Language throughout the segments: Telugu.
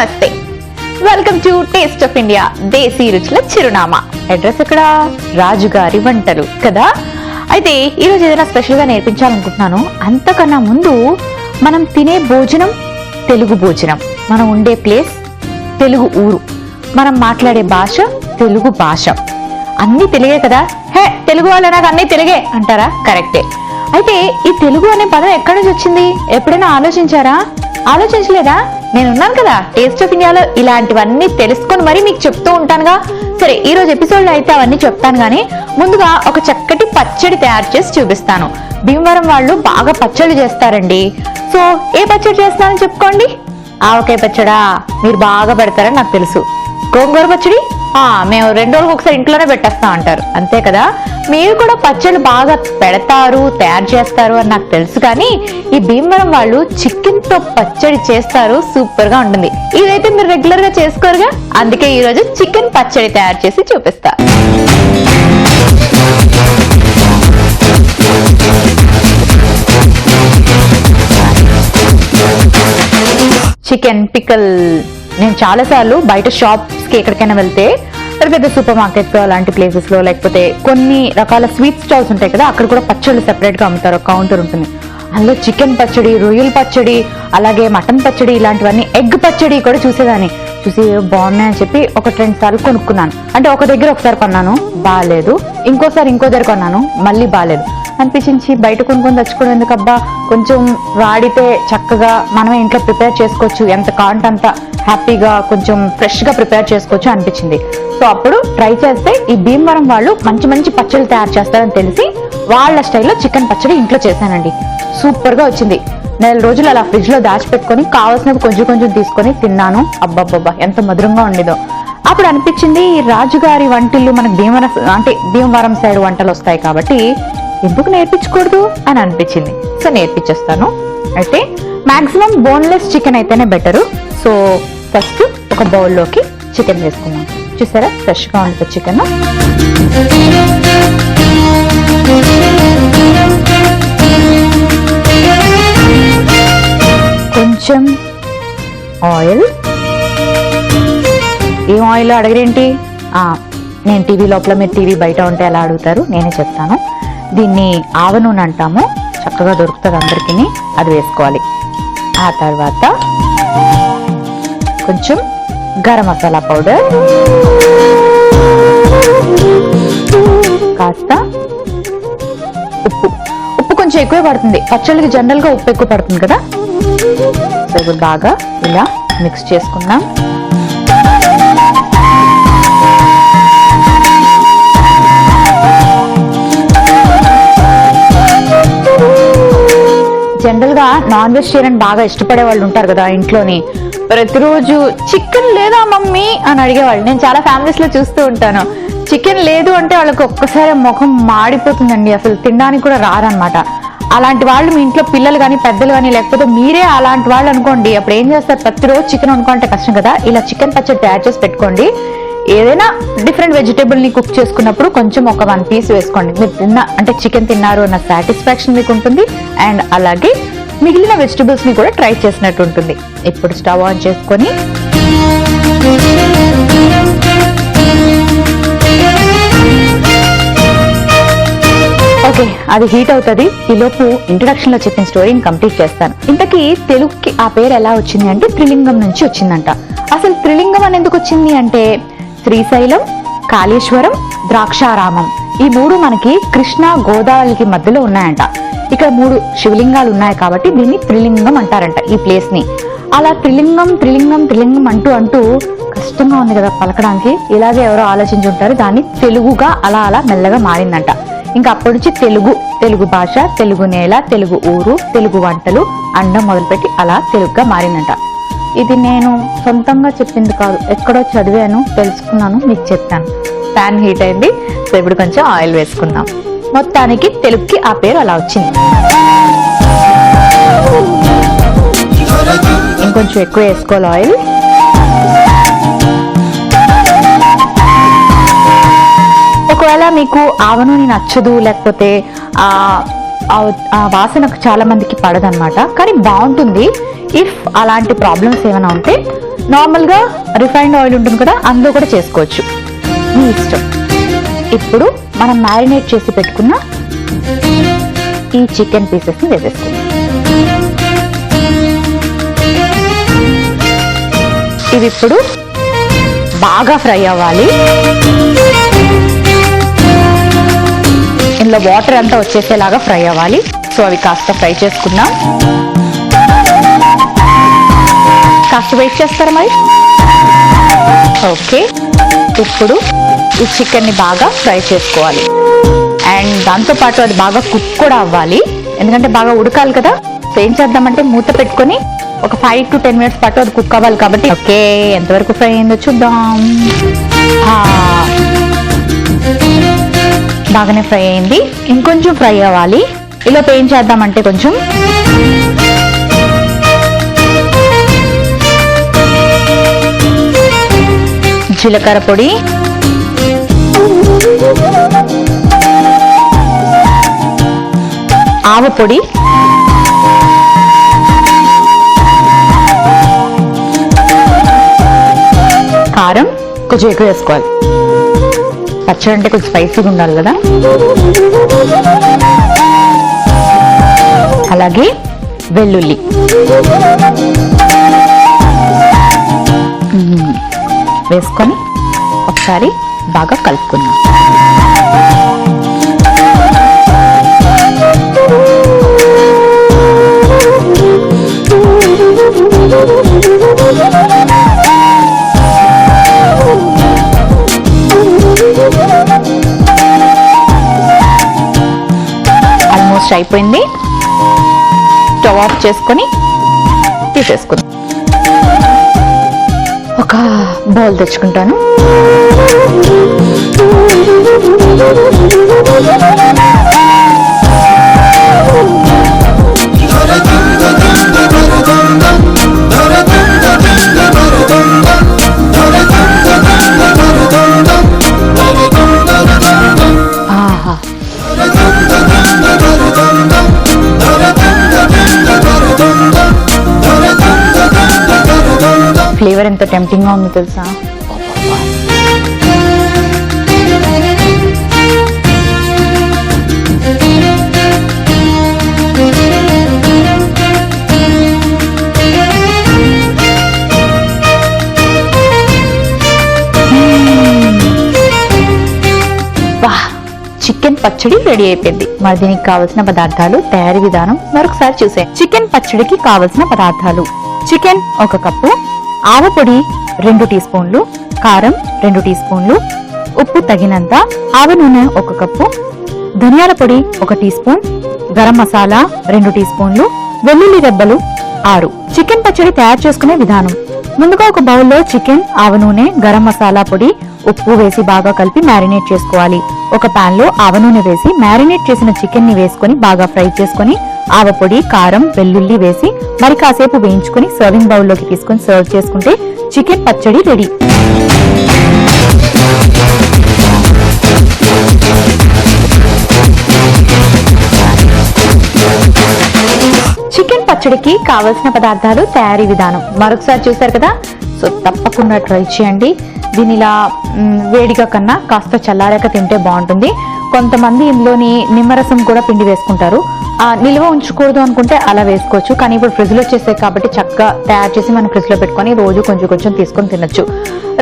నమస్తే, welcome to taste of India, desi రుచుల చిరునామా. అడ్రస్ ఇక్కడ రాజుగారి వంటలు కదా. అయితే ఈరోజు ఏదైనా స్పెషల్ గా నేర్పించాలనుకుంటున్నాను. అంతకన్నా ముందు మనం తినే భోజనం తెలుగు భోజనం, మనం ఉండే ప్లేస్ తెలుగు ఊరు, మనం మాట్లాడే భాష తెలుగు భాష, అన్ని తెలుగే కదా. హే తెలుగు వాళ్ళ నాకు అన్ని తెలుగే అంటారా? కరెక్టే. అయితే ఈ తెలుగు అనే పదం ఎక్కడి నుంచి వచ్చింది? ఎప్పుడైనా ఆలోచించారా? ఆలోచించలేదా? నేనున్నాను కదా టేస్ట్ ఆఫ్ ఇండియాలో, ఇలాంటివన్నీ తెలుసుకొని మరి మీకు చెప్తూ ఉంటానుగా. సరే, ఈ రోజు ఎపిసోడ్ లో అయితే అవన్నీ చెప్తాను, కానీ ముందుగా ఒక చక్కటి పచ్చడి తయారు చేసి చూపిస్తాను. భీమవరం వాళ్ళు బాగా పచ్చళ్ళు చేస్తారండి. సో ఏ పచ్చడి చేస్తానని చెప్పుకోండి. ఆవకాయ పచ్చడా మీరు బాగా పెడతారని నాకు తెలుసు. గోంగూర పచ్చడి మేము 2 రోజులకు ఒకసారి ఇంట్లోనే పెట్టేస్తాం అంటారు, అంతే కదా. మీరు కూడా పచ్చళ్ళు బాగా పెడతారు, తయారు చేస్తారు అని నాకు తెలుసు. కానీ ఈ భీమవరం వాళ్ళు చికెన్ తో పచ్చడి చేస్తారు, సూపర్ గా ఉంటుంది. ఇదైతే మీరు రెగ్యులర్ గా చేసుకోరుగా, అందుకే ఈ రోజు చికెన్ పచ్చడి తయారు చేసి చూపిస్తా. చికెన్ పికల్ నేను చాలా సార్లు బయట షాప్స్ కి ఎక్కడికైనా వెళ్తే, పెద్ద సూపర్ మార్కెట్స్ అలాంటి ప్లేసెస్ లో, లేకపోతే కొన్ని రకాల స్వీట్ స్టాల్స్ ఉంటాయి కదా, అక్కడ కూడా పచ్చళ్ళు సెపరేట్ గా అమ్ముతారు, కౌంటర్ ఉంటుంది. అందులో చికెన్ పచ్చడి, రొయ్యల పచ్చడి, అలాగే మటన్ పచ్చడి, ఇలాంటివన్నీ, ఎగ్ పచ్చడి కూడా చూసేదాన్ని. చూసి బాగున్నాయని చెప్పి 1-2 సార్లు కొనుక్కున్నాను. అంటే ఒక దగ్గర ఒకసారి కొన్నాను, బాగాలేదు. ఇంకోసారి ఇంకో దగ్గర కొన్నాను, మళ్ళీ బాగాలేదు అనిపించి బయట కొనుక్కొని తెచ్చుకోవడం ఎందుకబ్బా, కొంచెం వాడితే చక్కగా మనమే ఇంట్లో ప్రిపేర్ చేసుకోవచ్చు, ఎంత కాంట్ అంత హ్యాపీగా కొంచెం ఫ్రెష్ గా ప్రిపేర్ చేసుకోవచ్చు అనిపించింది. సో అప్పుడు ట్రై చేస్తే ఈ భీమవరం వాళ్ళు మంచి మంచి పచ్చళ్ళు తయారు చేస్తారని తెలిసి వాళ్ళ స్టైల్లో చికెన్ పచ్చడి ఇంట్లో చేశానండి. సూపర్ గా వచ్చింది. 4 రోజులు అలా ఫ్రిడ్జ్ లో దాచిపెట్టుకొని కావాల్సినవి కొంచెం కొంచెం తీసుకొని తిన్నాను. అబ్బాబ్బా ఎంత మధురంగా ఉండేదో. అప్పుడు అనిపించింది, ఈ రాజుగారి వంటిల్లు మనకు భీమవరం సైడ్ వంటలు వస్తాయి కాబట్టి ఎందుకు నేర్పించకూడదు అని అనిపించింది. సో నేర్పించేస్తాను. అయితే మాక్సిమం బోన్లెస్ చికెన్ అయితేనే బెటరు. సో ఫస్ట్ ఒక బౌల్లోకి చికెన్ వేసుకున్నాం. చూసారా ఫ్రెష్ గా ఉంటుంది చికెన్. కొంచెం ఆయిల్. ఏం ఆయిల్ అడగరేంటి? నేను టీవీ లోపల, మీరు టీవీ బయట ఉంటే ఎలా అడుగుతారు, నేనే చెప్తాను. దీన్ని ఆవ నూనె అంటాము, చక్కగా దొరుకుతుంది అందరికీ, అది వేసుకోవాలి. ఆ తర్వాత కొంచెం గరం మసాలా పౌడర్, కాస్త ఉప్పు. ఉప్పు కొంచెం ఎక్కువ పడుతుంది, పచ్చళ్ళకి జనరల్ గా ఉప్పు ఎక్కువ పడుతుంది కదా. సో ఇప్పుడు బాగా ఇలా మిక్స్ చేసుకుందాం. జనరల్ గా నాన్ వెజిటేరియన్ బాగా ఇష్టపడే వాళ్ళు ఉంటారు కదా ఇంట్లోని. ప్రతిరోజు చికెన్ లేదా మమ్మీ అని అడిగేవాళ్ళు నేను చాలా ఫ్యామిలీస్ లో చూస్తూ ఉంటాను. చికెన్ లేదు అంటే వాళ్ళకి ఒక్కసారి ముఖం మాడిపోతుందండి, అసలు తినడానికి కూడా రారనమాట. అలాంటి వాళ్ళు మీ ఇంట్లో పిల్లలు కానీ పెద్దలు కానీ, లేకపోతే మీరే అలాంటి వాళ్ళు అనుకోండి, అప్పుడు ఏం చేస్తారు, ప్రతిరోజు చికెన్ అనుకోవాలంటే కష్టం కదా. ఇలా చికెన్ పచ్చడి తయారు చేసి పెట్టుకోండి. ఏదైనా డిఫరెంట్ వెజిటేబుల్ ని కుక్ చేసుకున్నప్పుడు కొంచెం ఒక 1 పీస్ వేసుకోండి. మీరు చికెన్ తిన్నారు అన్న సాటిస్ఫాక్షన్ మీకు ఉంటుంది, అండ్ అలాగే మిగిలిన వెజిటేబుల్స్ ని కూడా ట్రై చేసినట్టు ఉంటుంది. ఇప్పుడు స్టవ్ ఆన్ చేసుకొని ఓకే, అది హీట్ అవుతుంది. ఈలోపు ఇంట్రడక్షన్ లో చెప్పిన స్టోరీని కంప్లీట్ చేస్తాను. ఇంతకీ తెలుగుకి ఆ పేరు ఎలా వచ్చింది అంటే త్రిలింగం నుంచి వచ్చిందంట. అసలు త్రిలింగం అని ఎందుకు వచ్చింది అంటే, శ్రీశైలం, కాళేశ్వరం, ద్రాక్షారామం, ఈ 3 మనకి కృష్ణా గోదావరికి మధ్యలో ఉన్నాయంట. ఇక్కడ 3 శివలింగాలు ఉన్నాయి కాబట్టి దీన్ని త్రిలింగం అంటారంట ఈ ప్లేస్ ని. అలా త్రిలింగం త్రిలింగం త్రిలింగం అంటూ కష్టంగా ఉంది కదా పలకడానికి. ఇలాగే ఎవరో ఆలోచించి ఉంటారు, దాన్ని తెలుగుగా అలా అలా మెల్లగా మారిందంట. ఇంకా అప్పటి నుంచి తెలుగు భాష, తెలుగు నేల, తెలుగు ఊరు, తెలుగు వంటలు అండం మొదలుపెట్టి అలా తెలుగుగా మారిందంట. ఇది నేను సొంతంగా చెప్పింది కాదు, ఎక్కడో చదివాను, తెలుసుకున్నాను, మీకు చెప్తాను. ప్యాన్ హీట్ అయింది. సో ఇప్పుడు కొంచెం ఆయిల్ వేసుకుందాం. మొత్తానికి తెలుగుకి ఆ పేరు అలా వచ్చింది. ఇంకొంచెం ఎక్కువ వేసుకోవాలి ఆయిల్. ఒకవేళ మీకు ఆవ నూనె నచ్చదు, లేకపోతే ఆ వాసనకు చాలా మందికి పడదన్నమాట, కానీ బాగుంటుంది. ఇఫ్ అలాంటి ప్రాబ్లమ్స్ ఏమైనా ఉంటే నార్మల్ గా రిఫైన్డ్ ఆయిల్ ఉంటుంది కదా, అందులో కూడా చేసుకోవచ్చు, మీ ఇష్టం. ఇప్పుడు మనం మ్యారినేట్ చేసి పెట్టుకున్న ఈ చికెన్ పీసెస్ ని వేసేసుకుందాం. ఇవి ఇప్పుడు బాగా ఫ్రై అవ్వాలి. ఇందులో వాటర్ అంతా వచ్చేసేలాగా ఫ్రై అవ్వాలి. సో అవి కాస్త ఫ్రై చేసుకుందాం. కాస్త వెయిట్ చేస్తారా మరి? ఓకే, ఇప్పుడు ఈ చికెన్ ని బాగా ఫ్రై చేసుకోవాలి. అండ్ దాంతోపాటు అది బాగా కుక్ కూడా అవ్వాలి, ఎందుకంటే బాగా ఉడకాలి కదా. సో ఏం చేద్దామంటే మూత పెట్టుకొని ఒక 5 to 10 minutes పాటు అది కుక్ అవ్వాలి కాబట్టి. ఓకే, ఎంతవరకు ఫ్రై అయిందో చూద్దాం. బాగానే ఫ్రై అయింది, ఇంకొంచెం ఫ్రై అవ్వాలి. ఇలా ఏం చేద్దామంటే కొంచెం జీలకర్ర పొడి, ఆవ పొడి, కారం కొంచెం ఎక్కువ వేసుకోవాలి. పచ్చడి అంటే కొంచెం స్పైసీగా ఉండాలి కదా. అలాగే వెల్లుల్లి వేసుకొని ఒకసారి బాగా కలుపుకుందాం. ఆల్మోస్ట్ అయిపోయింది. స్టవ్ ఆఫ్ చేసుకొని తీసేసుకుందాం. ఒక బౌల్ తెచ్చుకుంటాను. ఫ్లేవర్ ఎంత టెంప్టింగ్ గా ఉంది తెలుసా. చికెన్ పచ్చడి రెడీ అయిపోయింది. మరి దీనికి కావలసిన పదార్థాలు, తయారీ విధానం మరొకసారి చూసే. చికెన్ పచ్చడికి కావలసిన పదార్థాలు: చికెన్ 1 కప్పు, ఆవ పొడి 2 టీ స్పూన్లు, కారం 2 టీ స్పూన్లు, ఉప్పు తగినంత, ఆవ నూనె 1 కప్పు, ధనియాల పొడి 1 టీ స్పూన్, గరం మసాలా 2 టీ స్పూన్లు, వెల్లుల్లి రెబ్బలు 6. చికెన్ పచ్చడి తయారు చేసుకునే విధానం: ముందుగా ఒక బౌల్లో చికెన్, ఆవ నూనె, గరం మసాలా పొడి, ఉప్పు వేసి బాగా కలిపి మ్యారినేట్ చేసుకోవాలి. ఒక పాన్ లో ఆవ నూనె వేసి మ్యారినేట్ చేసిన చికెన్ ని వేసుకుని బాగా ఫ్రై చేసుకుని ఆవ పొడి, కారం, వెల్లుల్లి వేసి మరి కాసేపు వేయించుకుని సర్వింగ్ బౌల్లోకి తీసుకుని సర్వ్ చేసుకుంటే చికెన్ పచ్చడి రెడీ. చికెన్ పచ్చడికి కావలసిన పదార్థాలు, తయారీ విధానం మరొకసారి చూశారు కదా. సో తప్పకుండా ట్రై చేయండి. దీనిలా వేడిగా కన్నా కాస్త చల్లారాక తింటే బాగుంటుంది. కొంతమంది ఇందులోని నిమ్మరసం కూడా పిండి వేసుకుంటారు. నిల్వ ఉంచకూడదు అనుకుంటే అలా వేసుకోవచ్చు. కానీ ఇప్పుడు ఫ్రిడ్జ్ లో వచ్చేసాయి కాబట్టి చక్కగా తయారు చేసి మనం ఫ్రిడ్జ్ లో పెట్టుకొని రోజు కొంచెం కొంచెం తీసుకొని తినొచ్చు.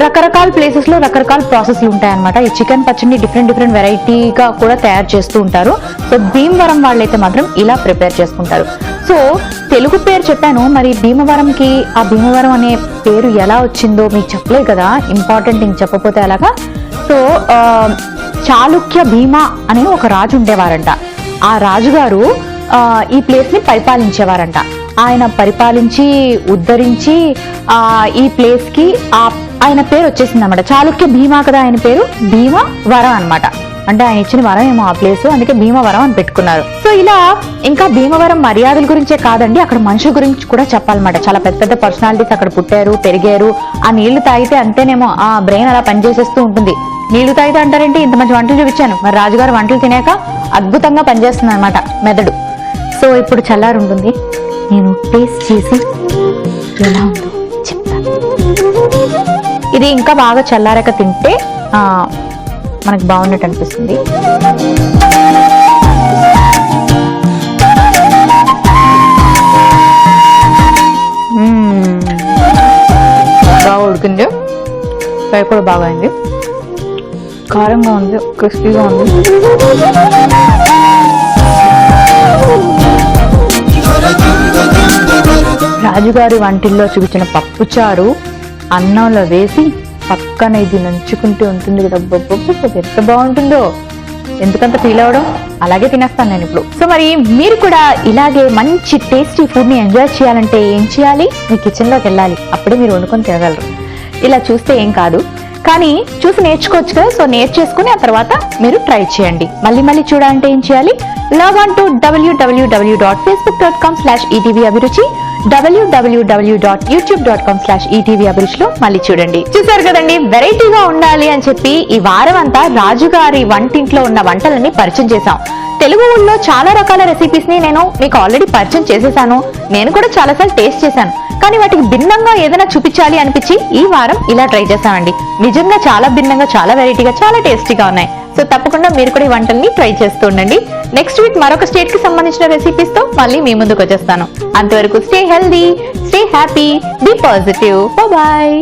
రకరకాల ప్లేసెస్ లో రకరకాల ప్రాసెస్లు ఉంటాయన్నమాట. ఈ చికెన్ పచ్చడిని డిఫరెంట్ వెరైటీగా కూడా తయారు చేస్తూ ఉంటారు. సో భీమవరం వాళ్ళైతే మాత్రం ఇలా ప్రిపేర్ చేసుకుంటారు. సో తెలుగు పేరు చెప్పాను, మరి భీమవరంకి ఆ భీమవరం అనే పేరు ఎలా వచ్చిందో మీకు చెప్పలేదు కదా. ఇంపార్టెంట్ ఇంక చెప్పకపోతే అలాగా. సో చాళుక్య భీమ అనే ఒక రాజు ఉండేవారంట. ఆ రాజుగారు ఈ ప్లేస్ ని పరిపాలించేవారంట. ఆయన పరిపాలించి ఉద్ధరించి ఈ ప్లేస్ కి ఆయన పేరు వచ్చేసింది అనమాట. చాళుక్య భీమా కదా ఆయన పేరు, భీమవరం అన్నమాట. అంటే ఆయన ఇచ్చిన వరం ఏమో ఆ ప్లేస్, అందుకే భీమవరం అని పెట్టుకున్నారు. సో ఇలా ఇంకా భీమవరం మర్యాదల గురించే కాదండి, అక్కడ మనుషుల గురించి కూడా చెప్పాలన్నమాట. చాలా పెద్ద పెద్ద పర్సనాలిటీస్ అక్కడ పుట్టారు, పెరిగారు. ఆ నీళ్లు తాగితే అంతేనేమో ఆ బ్రెయిన్ అలా పనిచేసేస్తూ ఉంటుంది. నీళ్లు తాగితే అంటారేంటి, ఇంత మంచి వంటలు చూపించాను. మరి రాజుగారు వంటలు తినాక అద్భుతంగా పనిచేస్తుంది అనమాట మెదడు. సో ఇప్పుడు చల్లారు ఉంటుంది, నేను టేస్ట్ చేసి ఎలా ఉందో చెప్తాను. ఇది ఇంకా బాగా చల్లారాక తింటే మనకు బాగున్నట్టు అనిపిస్తుంది. బాగా ఉడికింది, ఫ్రై కూడా బాగా అయింది, కారంగా ఉంది, క్రిస్పీగా ఉంది. రాజుగారి వంటిల్లో చూపించిన పప్పుచారు అన్నంలో వేసి పక్కన ఇది నంచుకుంటూ ఉంటుంది కదా, ఎంత బాగుంటుందో. ఎందుకంత ఫీల్ అవడం, అలాగే తినేస్తాను నేను ఇప్పుడు. సో మరి మీరు కూడా ఇలాగే మంచి టేస్టీ ఫుడ్ ని ఎంజాయ్ చేయాలంటే ఏం చేయాలి? మీ కిచెన్ లోకి వెళ్ళాలి, అప్పుడే మీరు వండుకొని తినగలరు. ఇలా చూస్తే ఏం కాదు, కానీ చూసి నేర్చుకోవచ్చు కదా. సో నేర్చేసుకుని ఆ తర్వాత మీరు ట్రై చేయండి. మళ్ళీ చూడాలంటే ఏం చేయాలి? Log on to www.facebook.com/etvabhiruchi, www.youtube.com/etvabhiruchi మళ్ళీ చూడండి. చూసారు కదండి, వెరైటీగా ఉండాలి అని చెప్పి ఈ వారం అంతా రాజుగారి వంటింట్లో ఉన్న వంటలన్నీ పరిచయం చేశాం. తెలుగు ఊళ్ళో చాలా రకాల రెసిపీస్ ని నేను మీకు ఆల్రెడీ పరిచయం చేసేసాను. నేను కూడా చాలాసార్లు టేస్ట్ చేశాను, కానీ వాటికి భిన్నంగా ఏదైనా చూపించాలి అనిపించి ఈ వారం ఇలా ట్రై చేశామండి. నిజంగా చాలా భిన్నంగా, చాలా వెరైటీగా, చాలా టేస్టీగా ఉన్నాయి. సో తప్పకుండా మీరు కూడా ఈ వంటల్ని ట్రై చేస్తూ ఉండండి. నెక్స్ట్ వీక్ మరొక స్టేట్ కి సంబంధించిన రెసిపీస్ తో మళ్ళీ మీ ముందుకు వచ్చేస్తాను. అంతవరకు stay healthy, stay happy, be positive, bye.